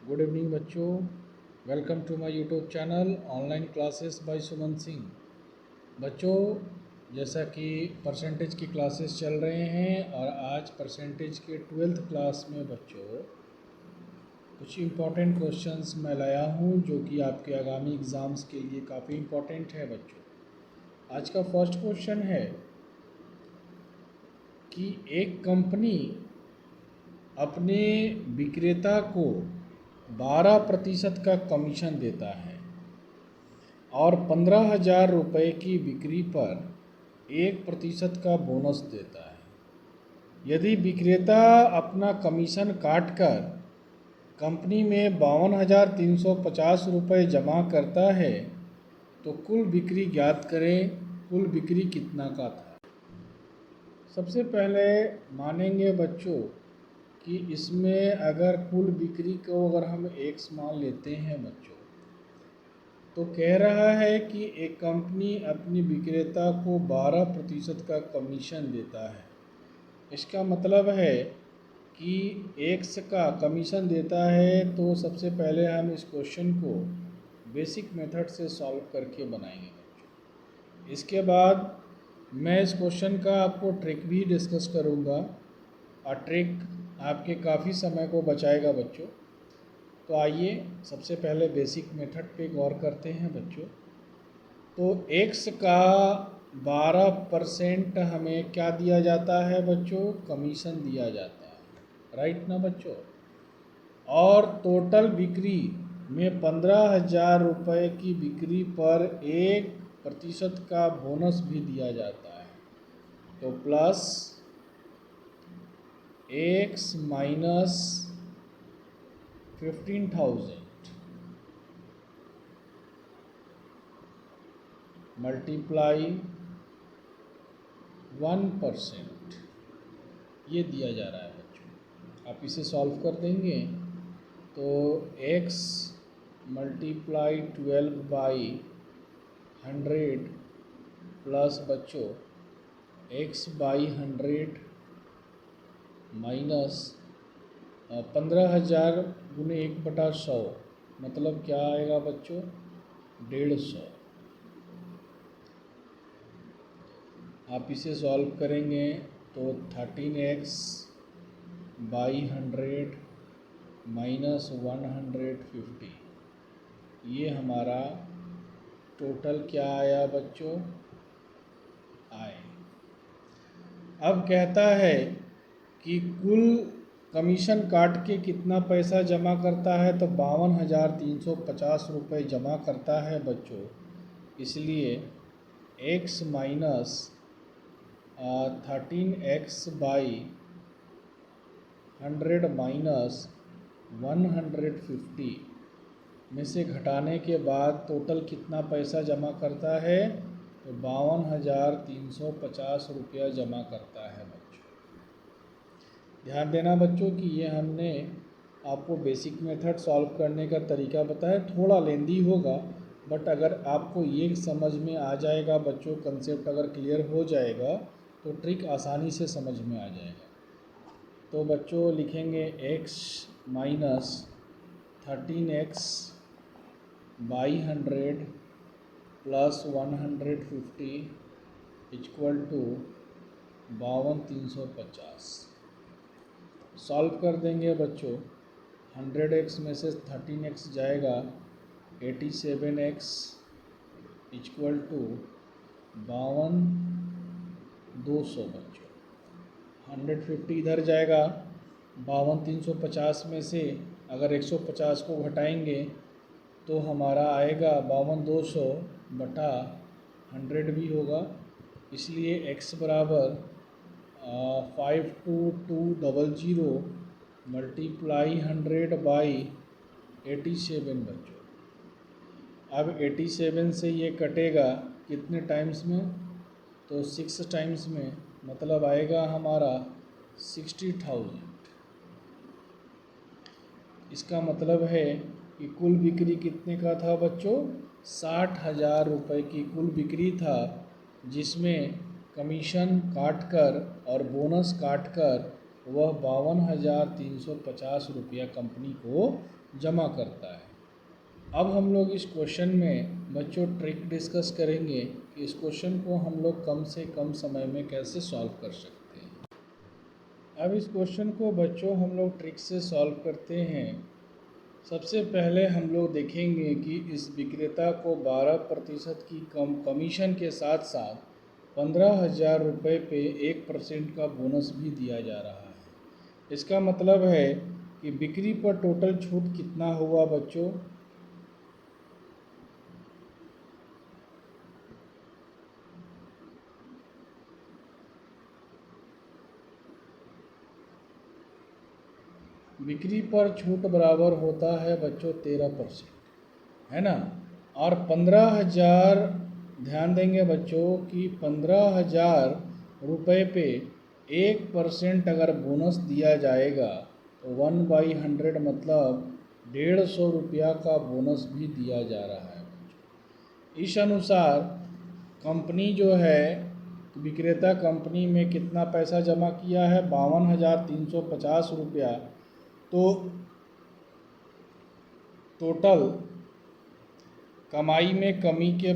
Good evening बच्चों, welcome to my YouTube channel online classes by Suman Singh. बच्चों, जैसा कि परसेंटेज की क्लासेस चल रहे हैं और आज परसेंटेज के 12th क्लास में बच्चों कुछ इम्पॉर्टेंट क्वेश्चंस मैं लाया हूं जो कि आपके आगामी एग्ज़ाम्स के लिए काफ़ी इम्पॉर्टेंट है बच्चों। आज का फर्स्ट क्वेश्चन है कि एक कंपनी अपने विक्रेता को 12% का कमीशन देता है और 15,000 रुपये की बिक्री पर 1% का बोनस देता है। यदि विक्रेता अपना कमीशन काटकर कंपनी में 52,350 रुपये जमा करता है तो कुल बिक्री ज्ञात करें, कुल बिक्री कितना का था। सबसे पहले मानेंगे बच्चों कि इसमें अगर कुल बिक्री को अगर हम x मान लेते हैं बच्चों, तो कह रहा है कि एक कंपनी अपनी विक्रेता को 12% का कमीशन देता है। इसका मतलब है कि x का कमीशन देता है, तो सबसे पहले हम इस क्वेश्चन को बेसिक मेथड से सॉल्व करके बनाएंगे बच्चों। इसके बाद मैं इस क्वेश्चन का आपको ट्रिक भी डिस्कस करूंगा और ट्रिक आपके काफ़ी समय को बचाएगा बच्चों। तो आइए सबसे पहले बेसिक मेथड पे गौर करते हैं बच्चों। तो x का 12% हमें क्या दिया जाता है बच्चों? कमीशन दिया जाता है, राइट ना बच्चों। और टोटल बिक्री में 15,000 रुपये की बिक्री पर 1% का बोनस भी दिया जाता है। तो प्लस x माइनस 15,000 मल्टीप्लाई 1%, ये दिया जा रहा है बच्चों। आप इसे सॉल्व कर देंगे तो x मल्टीप्लाई 12/100 प्लस बच्चों x/100 माइनस 15,000 गुने 1/100 मतलब क्या आएगा बच्चों? 150। आप इसे सॉल्व करेंगे तो 13x/100 माइनस 150, ये हमारा टोटल क्या आया बच्चों? आए। अब कहता है कि कुल कमीशन काट के कितना पैसा जमा करता है, तो 52,350 रुपये जमा करता है बच्चों। इसलिए x माइनस 13x/100 माइनस 150 में से घटाने के बाद टोटल कितना पैसा जमा करता है? तो 52,350 रुपया जमा करता है बच्चों। ध्यान देना बच्चों कि ये हमने आपको बेसिक मेथड सॉल्व करने का तरीका बताया, थोड़ा लेंदी होगा, बट अगर आपको ये समझ में आ जाएगा बच्चों, कंसेप्ट अगर क्लियर हो जाएगा तो ट्रिक आसानी से समझ में आ जाएगा। तो बच्चों लिखेंगे x minus 13x/100 plus 150 equal to 52,350। Solve कर देंगे बच्चों। 100x में से 13x जाएगा, 87x इक्वल टू 52,200 बच्चों। 150 इधर जाएगा, 52,350 में से अगर 150 को घटाएंगे तो हमारा आएगा 52,200 बटा 100 भी होगा। इसलिए x बराबर 52,200 मल्टीप्लाई 100/87 बच्चों। अब 87 से ये कटेगा कितने टाइम्स में? तो 6 टाइम्स में, मतलब आएगा हमारा 60,000। इसका मतलब है कि कुल बिक्री कितने का था बच्चों? 60,000 रुपये की कुल बिक्री था, जिसमें कमीशन काटकर और बोनस काटकर वह 52,350 रुपया कंपनी को जमा करता है। अब हम लोग इस क्वेश्चन में बच्चों ट्रिक डिस्कस करेंगे कि इस क्वेश्चन को हम लोग कम से कम समय में कैसे सॉल्व कर सकते हैं। अब इस क्वेश्चन को बच्चों हम लोग ट्रिक से सॉल्व करते हैं। सबसे पहले हम लोग देखेंगे कि इस विक्रेता को 12% की कमीशन के साथ साथ 15,000 रुपये पे 1% का बोनस भी दिया जा रहा है। इसका मतलब है कि बिक्री पर टोटल छूट कितना हुआ बच्चों? बिक्री पर छूट बराबर होता है बच्चों 13%, है ना। और 15,000, ध्यान देंगे बच्चों कि 15,000 रुपये पे 1% अगर बोनस दिया जाएगा तो 1/100 मतलब 150 रुपया का बोनस भी दिया जा रहा है बच्चों। इस अनुसार कंपनी जो है, विक्रेता कंपनी में कितना पैसा जमा किया है? 52,350 रुपया। तो टोटल कमाई में कमी के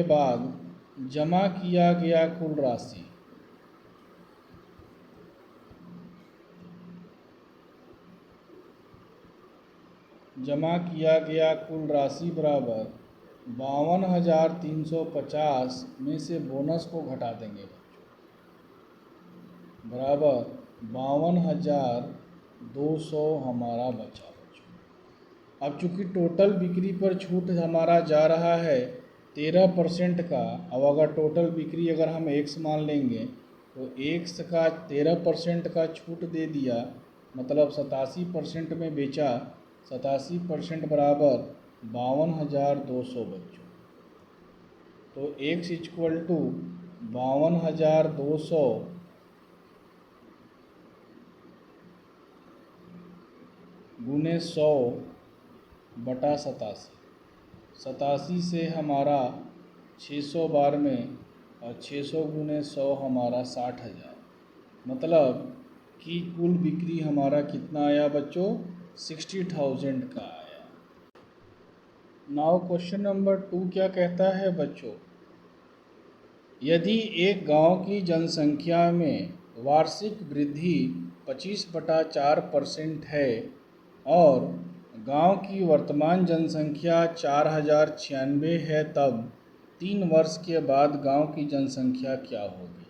बाद जमा किया गया कुल राशि, बराबर 52,350 में से बोनस को घटा देंगे बच्चों, बराबर 52,200 हमारा बचा बच्चों। अब चूंकि टोटल बिक्री पर छूट हमारा जा रहा है 13% का। अब अगर टोटल बिक्री अगर हम X मान लेंगे तो X का 13% का छूट दे दिया, मतलब 87% में बेचा। 87% बराबर 52,200 बच्चों। तो X इक्वल टू 52,200 गुने 100 बटा 87। 87 से हमारा 600 बार में, और 600 गुने 100 हमारा 60,000, मतलब कि कुल बिक्री हमारा कितना आया बच्चों? 60,000 का आया। नाउ क्वेश्चन नंबर 2 क्या कहता है बच्चों? यदि एक गांव की जनसंख्या में वार्षिक वृद्धि 25/4% है और गांव की वर्तमान जनसंख्या 4,096 है, तब 3 वर्ष के बाद गांव की जनसंख्या क्या होगी?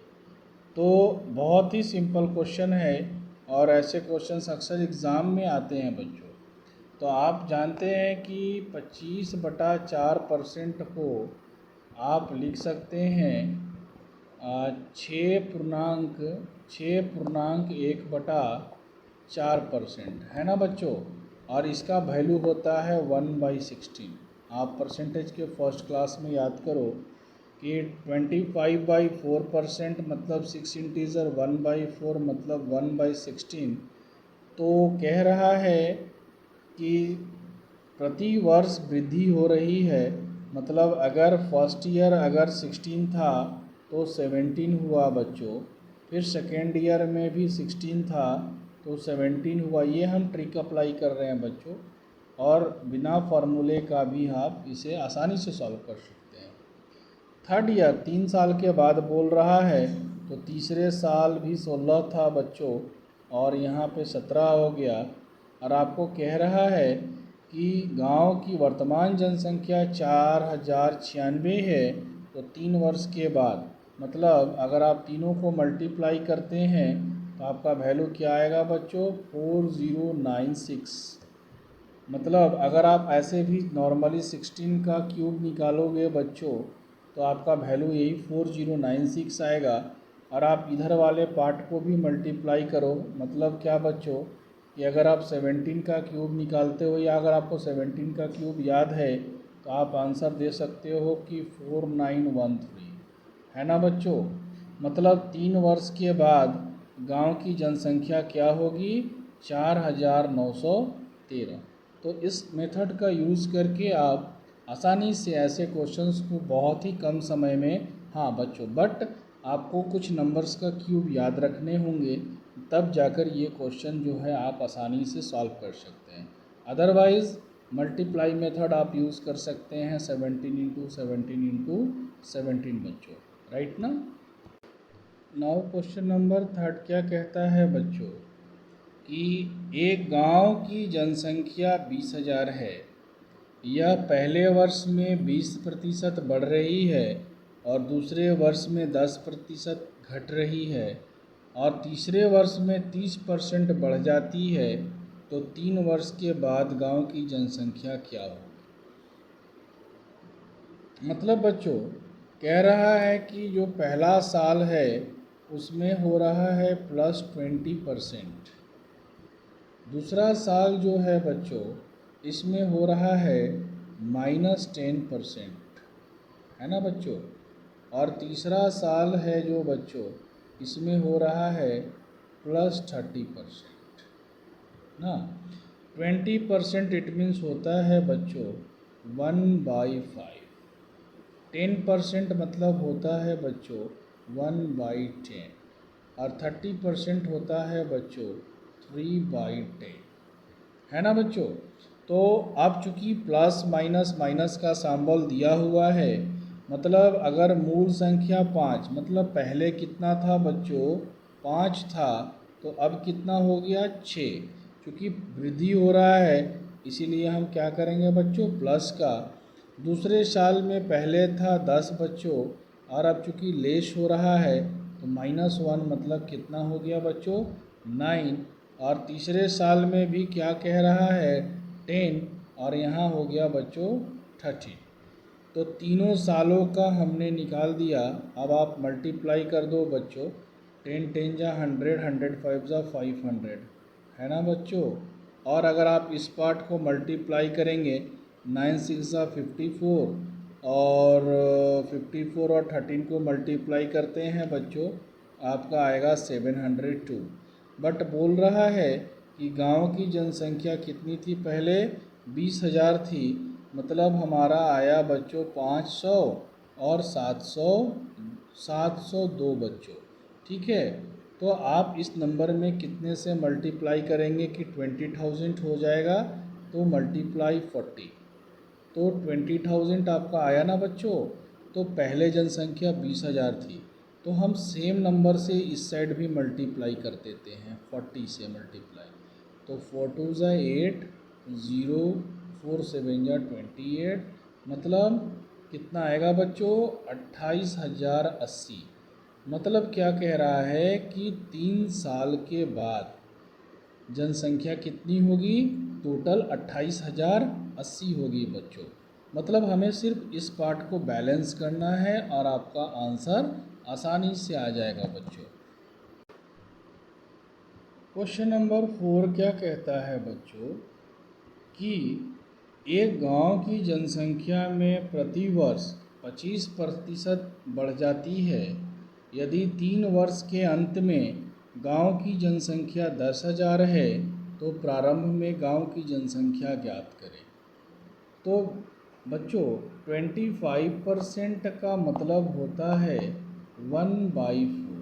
तो बहुत ही सिंपल क्वेश्चन है और ऐसे क्वेश्चंस अक्सर एग्ज़ाम में आते हैं बच्चों। तो आप जानते हैं कि 25/4% को आप लिख सकते हैं 6.1/4%, है ना बच्चों। और इसका वैल्यू होता है 1/16। आप परसेंटेज के फर्स्ट क्लास में याद करो कि 25/4% मतलब 6 इंटीजर, 1/4 मतलब 1/16। तो कह रहा है कि प्रति वर्ष वृद्धि हो रही है, मतलब अगर फर्स्ट ईयर अगर 16 था तो 17 हुआ बच्चों, फिर सेकेंड ईयर में भी 16 था तो 17 हुआ। ये हम ट्रिक अप्लाई कर रहे हैं बच्चों, और बिना फार्मूले का भी आप इसे आसानी से सॉल्व कर सकते हैं। थर्ड ईयर 3 साल के बाद बोल रहा है, तो तीसरे साल भी 16 था बच्चों, और यहाँ पे 17 हो गया। और आपको कह रहा है कि गांव की वर्तमान जनसंख्या 4,096 है, तो 3 वर्ष के बाद, मतलब अगर आप तीनों को मल्टीप्लाई करते हैं तो आपका वैल्यू क्या आएगा बच्चों? 4096। मतलब अगर आप ऐसे भी नॉर्मली 16 का क्यूब निकालोगे बच्चों तो आपका वैल्यू यही 4096 आएगा। और आप इधर वाले पार्ट को भी मल्टीप्लाई करो, मतलब क्या बच्चों कि अगर आप 17 का क्यूब निकालते हो, या अगर आपको 17 का क्यूब याद है तो आप आंसर दे सकते हो कि 4913, है ना बच्चों। मतलब 3 वर्ष के बाद गांव की जनसंख्या क्या होगी? 4,913। तो इस मेथड का यूज़ करके आप आसानी से ऐसे क्वेश्चंस को बहुत ही कम समय में, हाँ बच्चों, बट आपको कुछ नंबर्स का क्यूब याद रखने होंगे, तब जाकर ये क्वेश्चन जो है आप आसानी से सॉल्व कर सकते हैं। अदरवाइज़ मल्टीप्लाई मेथड आप यूज़ कर सकते हैं 17 इंटू 17 बच्चों, राइट ना। नाउ क्वेश्चन नंबर 3 क्या कहता है बच्चों कि एक गांव की जनसंख्या 20,000 है। यह पहले वर्ष में 20% बढ़ रही है और दूसरे वर्ष में 10% घट रही है और तीसरे वर्ष में 30% बढ़ जाती है, तो 3 वर्ष के बाद गांव की जनसंख्या क्या होगी। मतलब बच्चों कह रहा है कि जो पहला साल है उसमें हो रहा है +20%, दूसरा साल जो है बच्चों इसमें हो रहा है -10%, है ना बच्चों, और तीसरा साल है जो बच्चों इसमें हो रहा है +30%, ना। 20% इट मीन्स होता है बच्चों 1/5, 10% मतलब होता है बच्चों 1/10 और 30% होता है बच्चों 3/10, है ना बच्चों। तो अब चूंकि प्लस माइनस माइनस का सिंबल दिया हुआ है, मतलब अगर मूल संख्या 5, मतलब पहले कितना था बच्चों 5 था, तो अब कितना हो गया 6। चूँकि वृद्धि हो रहा है इसीलिए हम क्या करेंगे बच्चों प्लस का। दूसरे साल में पहले था 10 बच्चों और अब चूँकि लेस हो रहा है तो -1 मतलब कितना हो गया बच्चों 9, और तीसरे साल में भी क्या कह रहा है 10 और यहाँ हो गया बच्चों 30। तो तीनों सालों का हमने निकाल दिया। अब आप मल्टीप्लाई कर दो बच्चों, 10 10 जा 100, 100 5 जा 500, है ना बच्चों। और अगर आप इस पार्ट को मल्टीप्लाई करेंगे 9 6 जा 54 और 54 और 13 को मल्टीप्लाई करते हैं बच्चों आपका आएगा 702। बट बोल रहा है कि गांव की जनसंख्या कितनी थी पहले 20,000 थी, मतलब हमारा आया बच्चों 500 और 702 बच्चों, ठीक है। तो आप इस नंबर में कितने से मल्टीप्लाई करेंगे कि 20,000 हो जाएगा, तो मल्टीप्लाई 40, तो 20,000 आपका आया ना बच्चों। तो पहले जनसंख्या 20,000 थी, तो हम सेम नंबर से इस साइड भी मल्टीप्लाई कर देते हैं 40 से मल्टीप्लाई। तो 4 2 ज़ा 8, 0 4 7 ज़ा 28, मतलब कितना आएगा बच्चों 28,080। मतलब क्या कह रहा है कि 3 साल के बाद जनसंख्या कितनी होगी, टोटल 28,080 होगी बच्चों। मतलब हमें सिर्फ इस पार्ट को बैलेंस करना है और आपका आंसर आसानी से आ जाएगा बच्चों। क्वेश्चन नंबर 4 क्या कहता है बच्चों कि एक गांव की जनसंख्या में प्रतिवर्ष 25% बढ़ जाती है। यदि 3 वर्ष के अंत में गांव की जनसंख्या 10,000 है तो प्रारंभ में गांव की जनसंख्या ज्ञात करें। तो बच्चों 25% का मतलब होता है 1/4,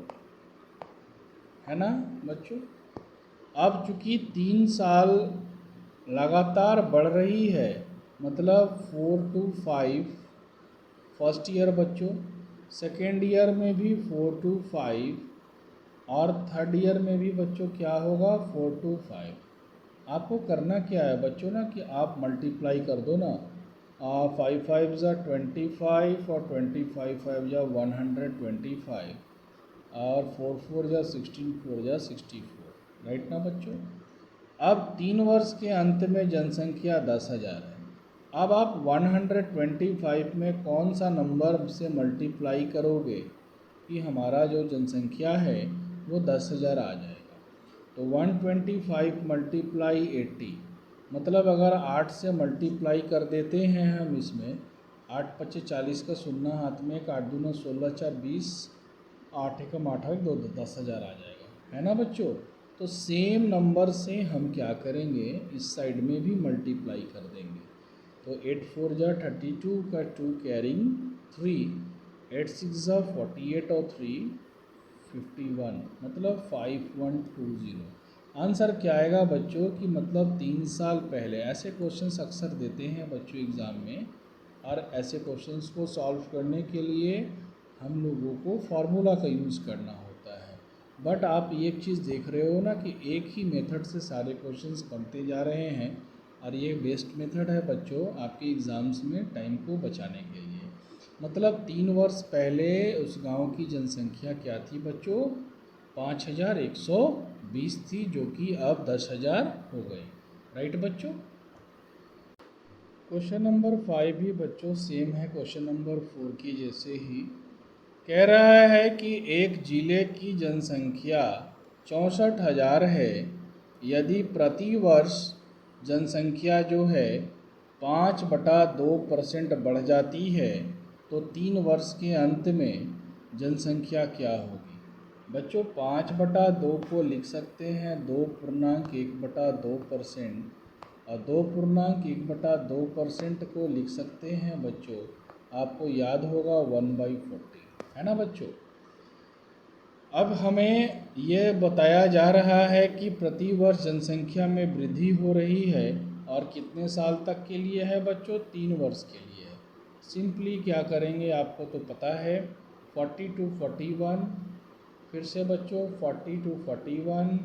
है ना बच्चों। अब चूँकि 3 साल लगातार बढ़ रही है, मतलब 4 to 5 फर्स्ट ईयर बच्चों, सेकेंड ईयर में भी 4 to 5 और थर्ड ईयर में भी बच्चों क्या होगा 4 to 5। आपको करना क्या है बच्चों ना कि आप मल्टीप्लाई कर दो ना, 5 5 ज़ा 25 और 25 5 ज़ा 125 और 4 4 ज़ा 16 4 ज़ा 64, राइट ना बच्चों। अब 3 वर्ष के अंत में जनसंख्या 10,000 है। अब आप 125 में कौन सा नंबर से मल्टीप्लाई करोगे कि हमारा जो जनसंख्या है वो 10,000 आ जाएगा। तो 125 मल्टीप्लाई 80, मतलब अगर 8 से मल्टीप्लाई कर देते हैं हम इसमें, 8 5 40 का शून्य हाथ में, 1 8 दूना 16 4 20, 8 एकम 8 2 10,000 आ जाएगा, है ना बच्चों। तो सेम नंबर से हम क्या करेंगे, इस साइड में भी मल्टीप्लाई कर देंगे। तो 8 4 जा 32 का 2 कैरिंग 3, 8 6 जा 48 और 3 51, मतलब 5120। आंसर क्या आएगा बच्चों कि मतलब 3 साल पहले। ऐसे क्वेश्चंस अक्सर देते हैं बच्चों एग्ज़ाम में, और ऐसे क्वेश्चंस को सॉल्व करने के लिए हम लोगों को फार्मूला का यूज़ करना होता है। बट आप एक चीज़ देख रहे हो ना कि एक ही मेथड से सारे क्वेश्चंस बनते जा रहे हैं, और ये बेस्ट मेथड है बच्चों आपके एग्ज़ाम्स में टाइम को बचाने के लिए। मतलब 3 वर्ष पहले उस गांव की जनसंख्या क्या थी बच्चों, 5120 थी, जो कि अब 10,000 हो गई। राइट बच्चों। क्वेश्चन नंबर 5 भी बच्चों सेम है क्वेश्चन नंबर 4 की जैसे ही। कह रहा है कि एक जिले की जनसंख्या 64,000 है। यदि प्रति वर्ष जनसंख्या जो है 5/2% बढ़ जाती है तो 3 वर्ष के अंत में जनसंख्या क्या होगी। बच्चों 5/2 को लिख सकते हैं 2.1/2%, और 2.1/2% को लिख सकते हैं बच्चों, आपको याद होगा 1/40, है ना बच्चों। अब हमें यह बताया जा रहा है कि प्रति वर्ष जनसंख्या में वृद्धि हो रही है, और कितने साल तक के लिए है बच्चों, 3 वर्ष के लिए है। सिंपली क्या करेंगे आपको तो पता है, 40 to 41, फिर से बच्चों 40 to 41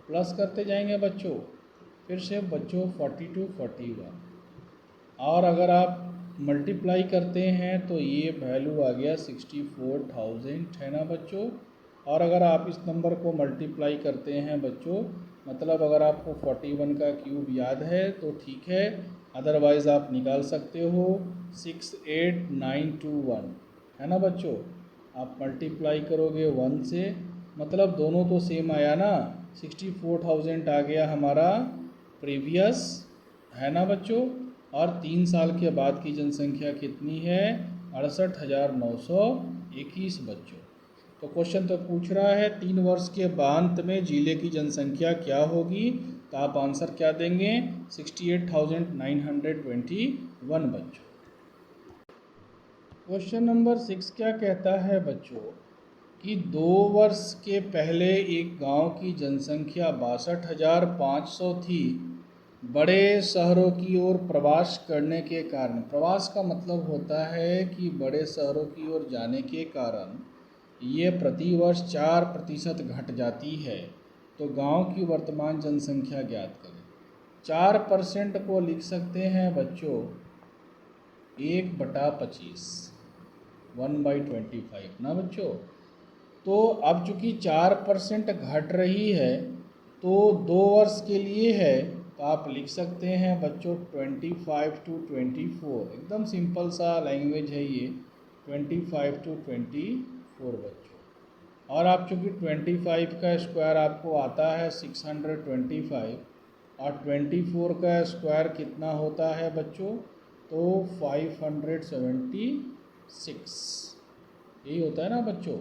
प्लस करते जाएंगे बच्चों, फिर से बच्चों 40 to 41, और अगर आप मल्टीप्लाई करते हैं तो ये वैल्यू आ गया 64,000, है ना बच्चों। और अगर आप इस नंबर को मल्टीप्लाई करते हैं बच्चों, मतलब अगर आपको 41 का क्यूब याद है तो ठीक है, अदरवाइज़ आप निकाल सकते हो 68921, है ना बच्चों। आप मल्टीप्लाई करोगे 1 से, मतलब दोनों तो सेम आया ना, 64,000 आ गया हमारा प्रीवियस, है ना बच्चों। और 3 साल के बाद की जनसंख्या कितनी है, 68,921 बच्चों। तो क्वेश्चन तो पूछ रहा है 3 वर्ष के अंत में जिले की जनसंख्या क्या होगी, तो आप आंसर क्या देंगे, 68,921 बच्चों। क्वेश्चन नंबर 6 क्या कहता है बच्चों कि 2 वर्ष के पहले एक गांव की जनसंख्या 62,500 थी। बड़े शहरों की ओर प्रवास करने के कारण, प्रवास का मतलब होता है कि बड़े शहरों की ओर जाने के कारण ये प्रतिवर्ष 4% घट जाती है। तो गांव की वर्तमान जनसंख्या ज्ञात करें। 4% को लिख सकते हैं बच्चों 1/25, 1/25 ना बच्चों। तो अब चूँकि 4% घट रही है तो 2 वर्ष के लिए है, तो आप लिख सकते हैं बच्चों 25 to 24, एकदम सिंपल सा लैंग्वेज है ये, 25 to 24 बच्चों। और आप चूँकि 25 का स्क्वायर आपको आता है 625, और 24 का स्क्वायर कितना होता है बच्चों, तो 576, यही होता है ना बच्चों,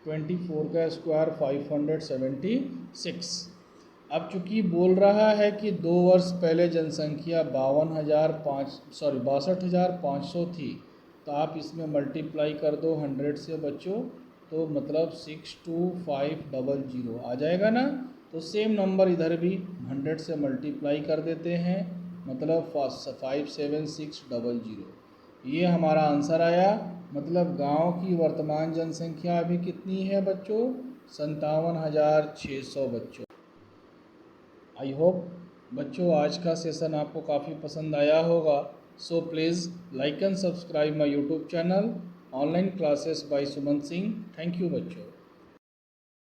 24 का स्क्वायर 576। अब चूँकि बोल रहा है कि 2 वर्ष पहले जनसंख्या 62,500 थी, तो आप इसमें मल्टीप्लाई कर दो 100 से बच्चों, तो मतलब 62500 आ जाएगा ना। तो सेम नंबर इधर भी 100 से मल्टीप्लाई कर देते हैं, मतलब 57600, ये हमारा आंसर आया। मतलब गांव की वर्तमान जनसंख्या अभी कितनी है बच्चों, 57,600 बच्चों। आई होप बच्चों आज का सेशन आपको काफ़ी पसंद आया होगा। So please like and subscribe my YouTube channel online classes by Suman Singh. Thank you बच्चों।